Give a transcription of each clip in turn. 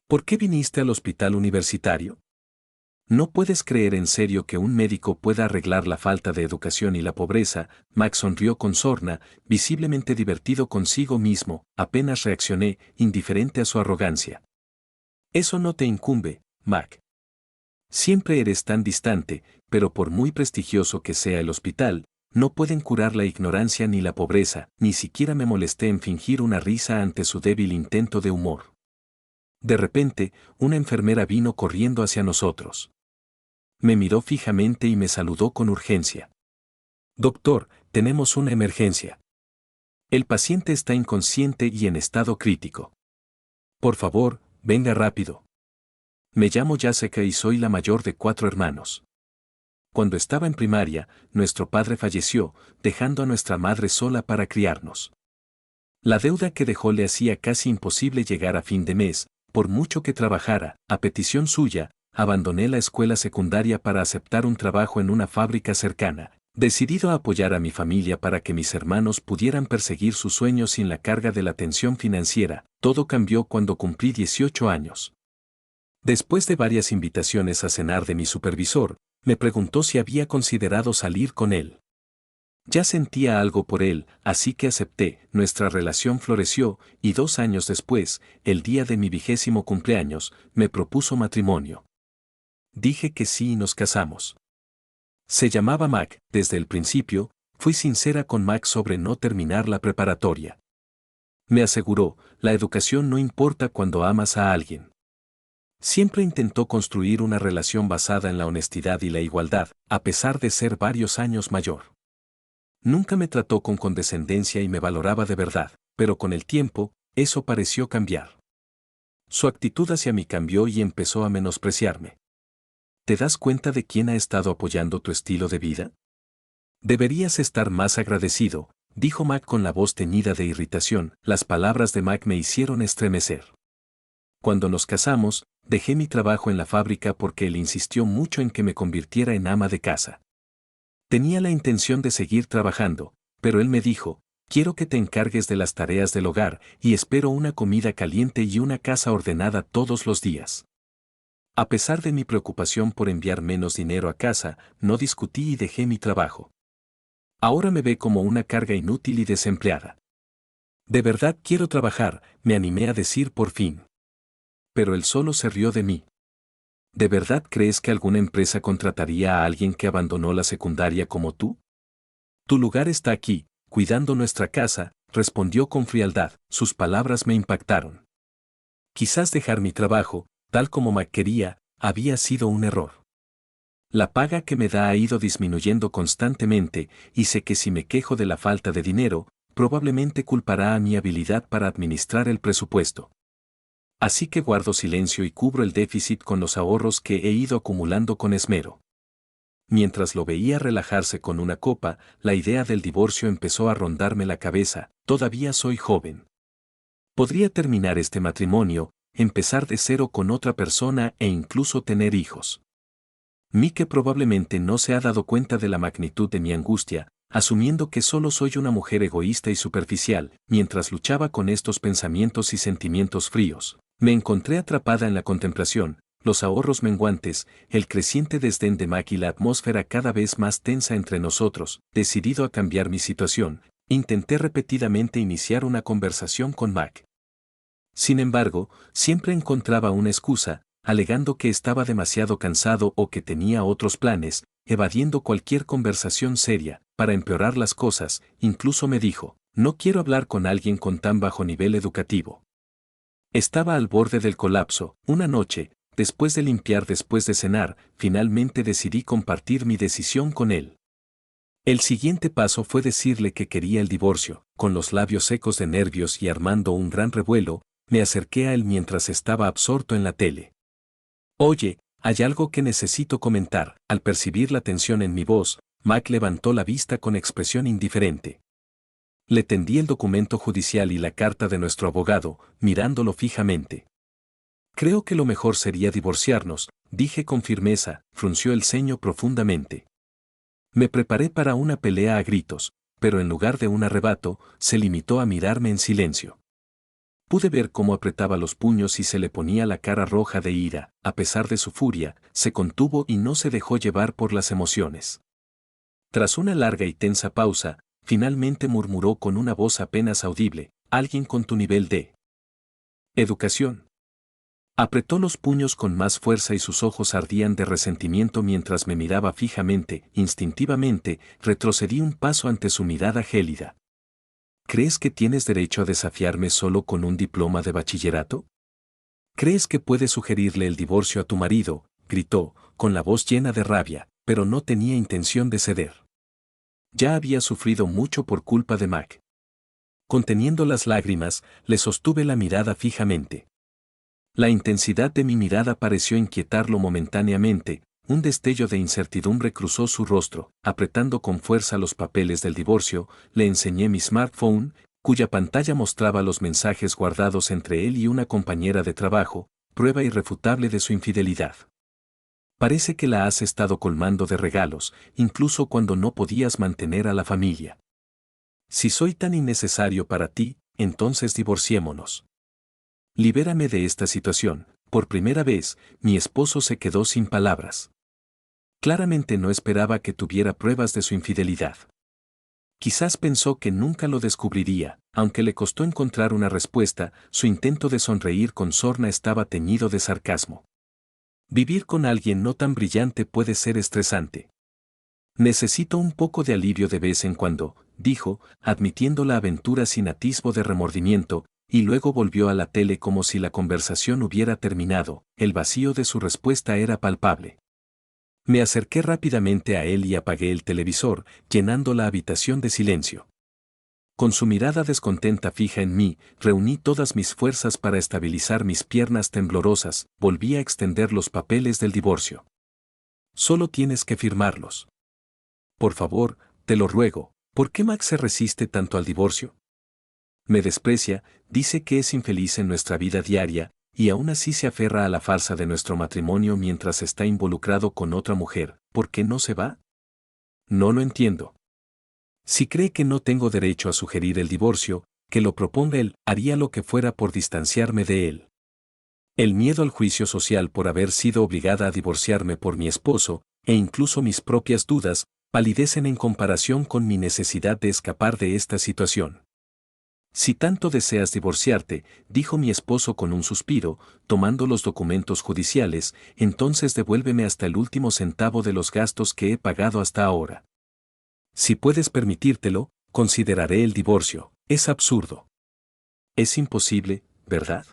¿Por qué viniste al hospital universitario? No puedes creer en serio que un médico pueda arreglar la falta de educación y la pobreza. Max sonrió con sorna, visiblemente divertido consigo mismo. Apenas reaccioné, indiferente a su arrogancia. Eso no te incumbe, Mac. Siempre eres tan distante, pero por muy prestigioso que sea el hospital, no pueden curar la ignorancia ni la pobreza. Ni siquiera me molesté en fingir una risa ante su débil intento de humor. De repente, una enfermera vino corriendo hacia nosotros. Me miró fijamente y me saludó con urgencia. Doctor, tenemos una emergencia. El paciente está inconsciente y en estado crítico. Por favor, venga rápido. Me llamo Jessica y soy la mayor de 4 hermanos. Cuando estaba en primaria, nuestro padre falleció, dejando a nuestra madre sola para criarnos. La deuda que dejó le hacía casi imposible llegar a fin de mes, por mucho que trabajara. A petición suya, abandoné la escuela secundaria para aceptar un trabajo en una fábrica cercana, decidido a apoyar a mi familia para que mis hermanos pudieran perseguir sus sueños sin la carga de la tensión financiera. Todo cambió cuando cumplí 18 años. Después de varias invitaciones a cenar de mi supervisor, me preguntó si había considerado salir con él. Ya sentía algo por él, así que acepté. Nuestra relación floreció, y 2 años después, el día de mi 20º cumpleaños, me propuso matrimonio. Dije que sí y nos casamos. Se llamaba Mac. Desde el principio, fui sincera con Mac sobre no terminar la preparatoria. Me aseguró, la educación no importa cuando amas a alguien. Siempre intentó construir una relación basada en la honestidad y la igualdad, a pesar de ser varios años mayor. Nunca me trató con condescendencia y me valoraba de verdad, pero con el tiempo, eso pareció cambiar. Su actitud hacia mí cambió y empezó a menospreciarme. ¿Te das cuenta de quién ha estado apoyando tu estilo de vida? Deberías estar más agradecido, dijo Mac con la voz teñida de irritación. Las palabras de Mac me hicieron estremecer. Cuando nos casamos, dejé mi trabajo en la fábrica porque él insistió mucho en que me convirtiera en ama de casa. Tenía la intención de seguir trabajando, pero él me dijo, quiero que te encargues de las tareas del hogar y espero una comida caliente y una casa ordenada todos los días. A pesar de mi preocupación por enviar menos dinero a casa, no discutí y dejé mi trabajo. Ahora me ve como una carga inútil y desempleada. De verdad quiero trabajar, me animé a decir por fin. Pero él solo se rió de mí. ¿De verdad crees que alguna empresa contrataría a alguien que abandonó la secundaria como tú? Tu lugar está aquí, cuidando nuestra casa, respondió con frialdad. Sus palabras me impactaron. Quizás dejar mi trabajo, tal como Mac quería, había sido un error. La paga que me da ha ido disminuyendo constantemente, y sé que si me quejo de la falta de dinero, probablemente culpará a mi habilidad para administrar el presupuesto. Así que guardo silencio y cubro el déficit con los ahorros que he ido acumulando con esmero. Mientras lo veía relajarse con una copa, la idea del divorcio empezó a rondarme la cabeza. Todavía soy joven. Podría terminar este matrimonio, empezar de cero con otra persona e incluso tener hijos. Mike probablemente no se ha dado cuenta de la magnitud de mi angustia, asumiendo que solo soy una mujer egoísta y superficial. Mientras luchaba con estos pensamientos y sentimientos fríos, me encontré atrapada en la contemplación, los ahorros menguantes, el creciente desdén de Mac y la atmósfera cada vez más tensa entre nosotros. Decidido a cambiar mi situación, intenté repetidamente iniciar una conversación con Mac. Sin embargo, siempre encontraba una excusa, alegando que estaba demasiado cansado o que tenía otros planes, evadiendo cualquier conversación seria. Para empeorar las cosas, incluso me dijo, no quiero hablar con alguien con tan bajo nivel educativo. Estaba al borde del colapso. Una noche, después de limpiar después de cenar, finalmente decidí compartir mi decisión con él. El siguiente paso fue decirle que quería el divorcio. Con los labios secos de nervios y armando un gran revuelo, me acerqué a él mientras estaba absorto en la tele. Oye, hay algo que necesito comentar. Al percibir la tensión en mi voz, Mac levantó la vista con expresión indiferente. Le tendí el documento judicial y la carta de nuestro abogado, mirándolo fijamente. Creo que lo mejor sería divorciarnos, dije con firmeza. Frunció el ceño profundamente. Me preparé para una pelea a gritos, pero en lugar de un arrebato, se limitó a mirarme en silencio. Pude ver cómo apretaba los puños y se le ponía la cara roja de ira. A pesar de su furia, se contuvo y no se dejó llevar por las emociones. Tras una larga y tensa pausa, finalmente murmuró con una voz apenas audible: «Alguien con tu nivel de educación». Apretó los puños con más fuerza y sus ojos ardían de resentimiento mientras me miraba fijamente. Instintivamente, retrocedí un paso ante su mirada gélida. ¿Crees que tienes derecho a desafiarme solo con un diploma de bachillerato? ¿Crees que puedes sugerirle el divorcio a tu marido?, gritó, con la voz llena de rabia, pero no tenía intención de ceder. Ya había sufrido mucho por culpa de Mac. Conteniendo las lágrimas, le sostuve la mirada fijamente. La intensidad de mi mirada pareció inquietarlo momentáneamente. Un destello de incertidumbre cruzó su rostro. Apretando con fuerza los papeles del divorcio, le enseñé mi smartphone, cuya pantalla mostraba los mensajes guardados entre él y una compañera de trabajo, prueba irrefutable de su infidelidad. Parece que la has estado colmando de regalos, incluso cuando no podías mantener a la familia. Si soy tan innecesario para ti, entonces divorciémonos. Libérame de esta situación. Por primera vez, mi esposo se quedó sin palabras. Claramente no esperaba que tuviera pruebas de su infidelidad. Quizás pensó que nunca lo descubriría. Aunque le costó encontrar una respuesta, su intento de sonreír con sorna estaba teñido de sarcasmo. Vivir con alguien no tan brillante puede ser estresante. Necesito un poco de alivio de vez en cuando, dijo, admitiendo la aventura sin atisbo de remordimiento, y luego volvió a la tele como si la conversación hubiera terminado. El vacío de su respuesta era palpable. Me acerqué rápidamente a él y apagué el televisor, llenando la habitación de silencio. Con su mirada descontenta fija en mí, reuní todas mis fuerzas para estabilizar mis piernas temblorosas. Volví a extender los papeles del divorcio. Solo tienes que firmarlos. Por favor, te lo ruego. ¿Por qué Max se resiste tanto al divorcio? Me desprecia, dice que es infeliz en nuestra vida diaria, y aún así se aferra a la farsa de nuestro matrimonio mientras está involucrado con otra mujer. ¿Por qué no se va? No lo entiendo. Si cree que no tengo derecho a sugerir el divorcio, que lo proponga él. Haría lo que fuera por distanciarme de él. El miedo al juicio social por haber sido obligada a divorciarme por mi esposo, e incluso mis propias dudas, palidecen en comparación con mi necesidad de escapar de esta situación. Si tanto deseas divorciarte, dijo mi esposo con un suspiro, tomando los documentos judiciales, entonces devuélveme hasta el último centavo de los gastos que he pagado hasta ahora. Si puedes permitírtelo, consideraré el divorcio. Es absurdo. Es imposible, ¿verdad?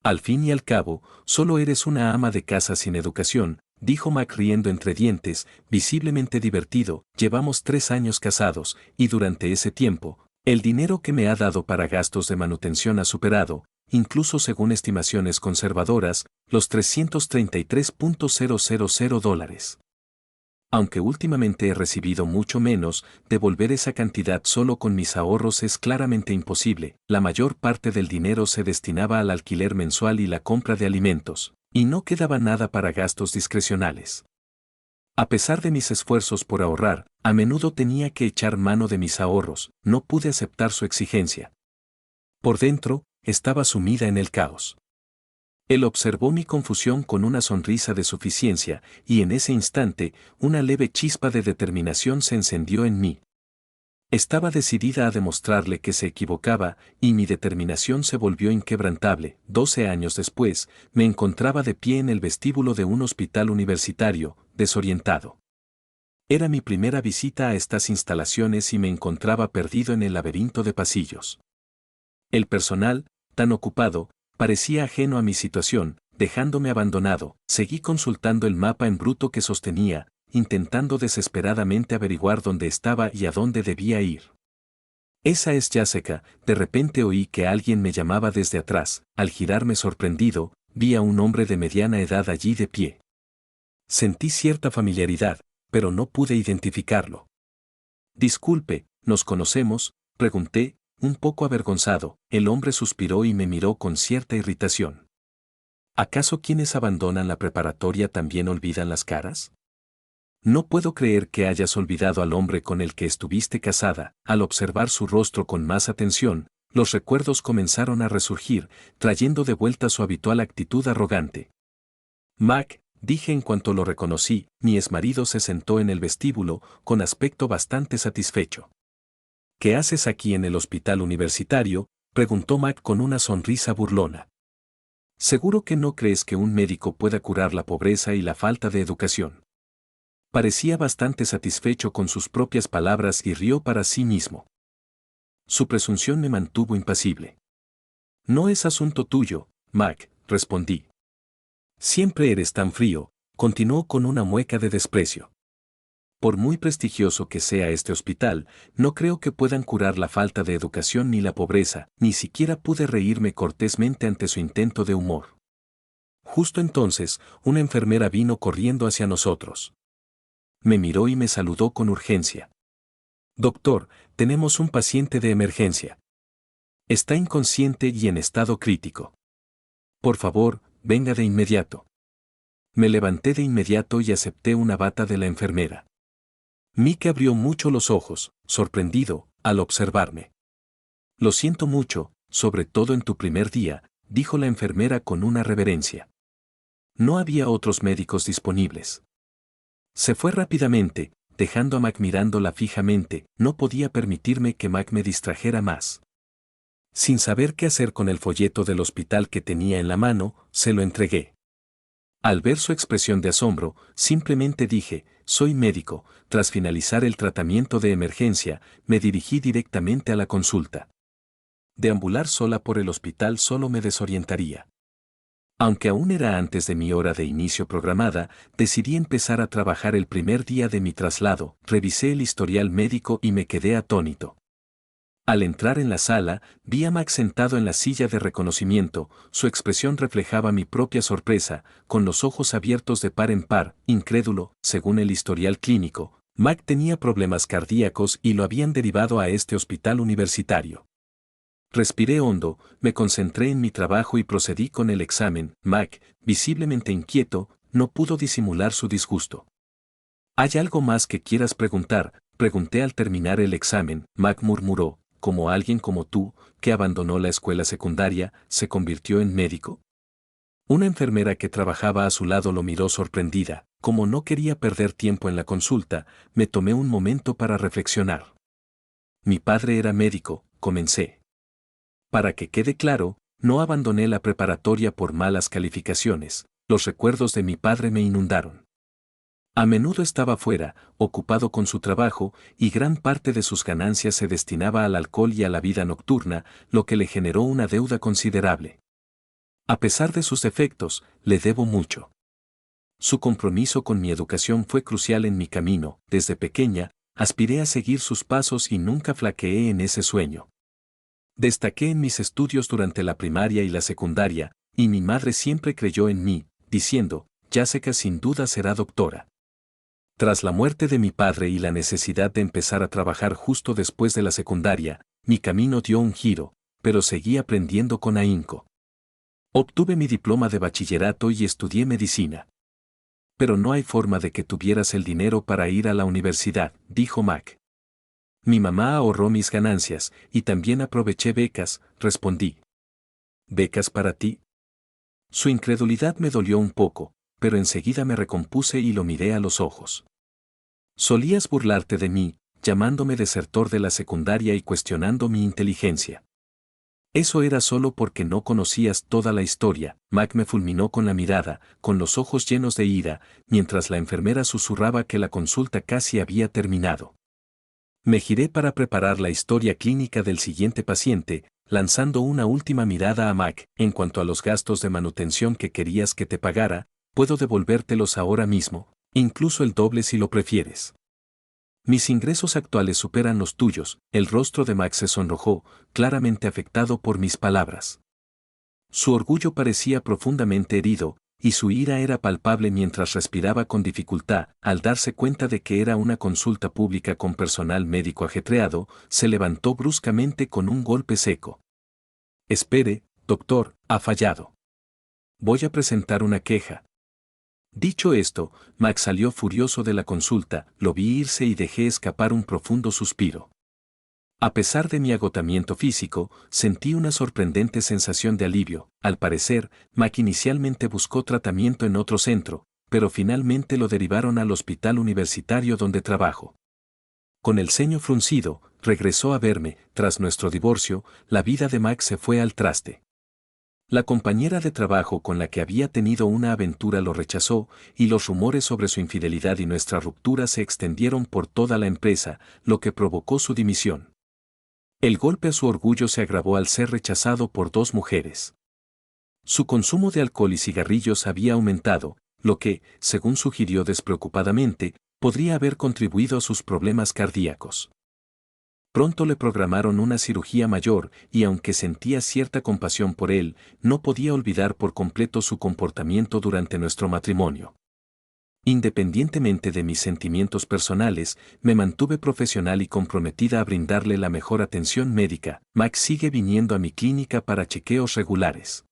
Al fin y al cabo, solo eres una ama de casa sin educación, dijo Mac riendo entre dientes, visiblemente divertido. Llevamos 3 años casados, y durante ese tiempo, el dinero que me ha dado para gastos de manutención ha superado, incluso según estimaciones conservadoras, los $333,000. Aunque últimamente he recibido mucho menos, devolver esa cantidad solo con mis ahorros es claramente imposible. La mayor parte del dinero se destinaba al alquiler mensual y la compra de alimentos, y no quedaba nada para gastos discrecionales. A pesar de mis esfuerzos por ahorrar, a menudo tenía que echar mano de mis ahorros. No pude aceptar su exigencia. Por dentro, estaba sumida en el caos. Él observó mi confusión con una sonrisa de suficiencia, y en ese instante, una leve chispa de determinación se encendió en mí. Estaba decidida a demostrarle que se equivocaba, y mi determinación se volvió inquebrantable. 12 años después, me encontraba de pie en el vestíbulo de un hospital universitario, desorientado. Era mi primera visita a estas instalaciones y me encontraba perdido en el laberinto de pasillos. El personal, tan ocupado, parecía ajeno a mi situación, dejándome abandonado. Seguí consultando el mapa en bruto que sostenía, intentando desesperadamente averiguar dónde estaba y a dónde debía ir. Esa es Jessica. De repente oí que alguien me llamaba desde atrás. Al girarme sorprendido, vi a un hombre de mediana edad allí de pie. Sentí cierta familiaridad, pero no pude identificarlo. Disculpe, ¿nos conocemos?, pregunté, un poco avergonzado. El hombre suspiró y me miró con cierta irritación. ¿Acaso quienes abandonan la preparatoria también olvidan las caras? No puedo creer que hayas olvidado al hombre con el que estuviste casada. Al observar su rostro con más atención, Los recuerdos comenzaron a resurgir, trayendo de vuelta su habitual actitud arrogante. Mac, dije en cuanto lo reconocí, mi exmarido se sentó en el vestíbulo, con aspecto bastante satisfecho. ¿Qué haces aquí en el hospital universitario?, preguntó Mac con una sonrisa burlona. ¿Seguro que no crees que un médico pueda curar la pobreza y la falta de educación? Parecía bastante satisfecho con sus propias palabras y rió para sí mismo. Su presunción me mantuvo impasible. No es asunto tuyo, Mac, respondí. Siempre eres tan frío, continuó con una mueca de desprecio. Por muy prestigioso que sea este hospital, no creo que puedan curar la falta de educación ni la pobreza, ni siquiera pude reírme cortésmente ante su intento de humor. Justo entonces, una enfermera vino corriendo hacia nosotros. Me miró y me saludó con urgencia. Doctor, tenemos un paciente de emergencia. Está inconsciente y en estado crítico. Por favor, venga de inmediato. Me levanté de inmediato y acepté una bata de la enfermera. Mick abrió mucho los ojos, sorprendido, al observarme. Lo siento mucho, sobre todo en tu primer día, dijo la enfermera con una reverencia. No había otros médicos disponibles. Se fue rápidamente, dejando a Mac mirándola fijamente. No podía permitirme que Mac me distrajera más. Sin saber qué hacer con el folleto del hospital que tenía en la mano, se lo entregué. Al ver su expresión de asombro, simplemente dije, soy médico. Tras finalizar el tratamiento de emergencia, me dirigí directamente a la consulta. Deambular sola por el hospital solo me desorientaría. Aunque aún era antes de mi hora de inicio programada, decidí empezar a trabajar el primer día de mi traslado. Revisé el historial médico y me quedé atónito. Al entrar en la sala, vi a Mac sentado en la silla de reconocimiento. Su expresión reflejaba mi propia sorpresa, con los ojos abiertos de par en par, incrédulo. Según el historial clínico, Mac tenía problemas cardíacos y lo habían derivado a este hospital universitario. Respiré hondo, me concentré en mi trabajo y procedí con el examen. Mac, visiblemente inquieto, no pudo disimular su disgusto. ¿Hay algo más que quieras preguntar?, pregunté al terminar el examen. Mac murmuró, ¿como alguien como tú, que abandonó la escuela secundaria, se convirtió en médico? Una enfermera que trabajaba a su lado lo miró sorprendida. Como no quería perder tiempo en la consulta, me tomé un momento para reflexionar. Mi padre era médico, comencé. Para que quede claro, no abandoné la preparatoria por malas calificaciones. Los recuerdos de mi padre me inundaron. A menudo estaba fuera, ocupado con su trabajo, y gran parte de sus ganancias se destinaba al alcohol y a la vida nocturna, lo que le generó una deuda considerable. A pesar de sus defectos, le debo mucho. Su compromiso con mi educación fue crucial en mi camino. Desde pequeña, aspiré a seguir sus pasos y nunca flaqueé en ese sueño. Destaqué en mis estudios durante la primaria y la secundaria, y mi madre siempre creyó en mí, diciendo, Jessica sin duda será doctora. Tras la muerte de mi padre y la necesidad de empezar a trabajar justo después de la secundaria, mi camino dio un giro, pero seguí aprendiendo con ahínco. Obtuve mi diploma de bachillerato y estudié medicina. Pero no hay forma de que tuvieras el dinero para ir a la universidad, dijo Mac. Mi mamá ahorró mis ganancias, y también aproveché becas, respondí. ¿Becas para ti? Su incredulidad me dolió un poco, pero enseguida me recompuse y lo miré a los ojos. Solías burlarte de mí, llamándome desertor de la secundaria y cuestionando mi inteligencia. Eso era solo porque no conocías toda la historia. Mac me fulminó con la mirada, con los ojos llenos de ira, mientras la enfermera susurraba que la consulta casi había terminado. Me giré para preparar la historia clínica del siguiente paciente, lanzando una última mirada a Mac. En cuanto a los gastos de manutención que querías que te pagara, puedo devolvértelos ahora mismo, incluso el doble si lo prefieres. Mis ingresos actuales superan los tuyos. El rostro de Mac se sonrojó, claramente afectado por mis palabras. Su orgullo parecía profundamente herido, y su ira era palpable mientras respiraba con dificultad. Al darse cuenta de que era una consulta pública con personal médico ajetreado, se levantó bruscamente con un golpe seco. Espere, doctor, ha fallado. Voy a presentar una queja. Dicho esto, Max salió furioso de la consulta. Lo vi irse y dejé escapar un profundo suspiro. A pesar de mi agotamiento físico, sentí una sorprendente sensación de alivio. Al parecer, Mac inicialmente buscó tratamiento en otro centro, pero finalmente lo derivaron al hospital universitario donde trabajo. Con el ceño fruncido, regresó a verme. Tras nuestro divorcio, la vida de Mac se fue al traste. La compañera de trabajo con la que había tenido una aventura lo rechazó, y los rumores sobre su infidelidad y nuestra ruptura se extendieron por toda la empresa, lo que provocó su dimisión. El golpe a su orgullo se agravó al ser rechazado por dos mujeres. Su consumo de alcohol y cigarrillos había aumentado, lo que, según sugirió despreocupadamente, podría haber contribuido a sus problemas cardíacos. Pronto le programaron una cirugía mayor y aunque sentía cierta compasión por él, no podía olvidar por completo su comportamiento durante nuestro matrimonio. Independientemente de mis sentimientos personales, me mantuve profesional y comprometida a brindarle la mejor atención médica. Mac sigue viniendo a mi clínica para chequeos regulares.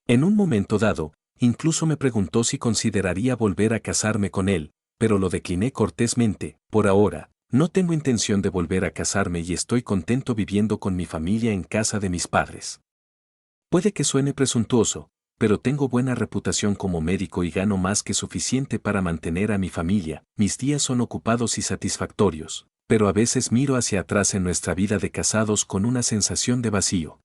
En un momento dado, incluso me preguntó si consideraría volver a casarme con él, pero lo decliné cortésmente. Por ahora, no tengo intención de volver a casarme y estoy contento viviendo con mi familia en casa de mis padres. Puede que suene presuntuoso, pero tengo buena reputación como médico y gano más que suficiente para mantener a mi familia. Mis días son ocupados y satisfactorios, pero a veces miro hacia atrás en nuestra vida de casados con una sensación de vacío.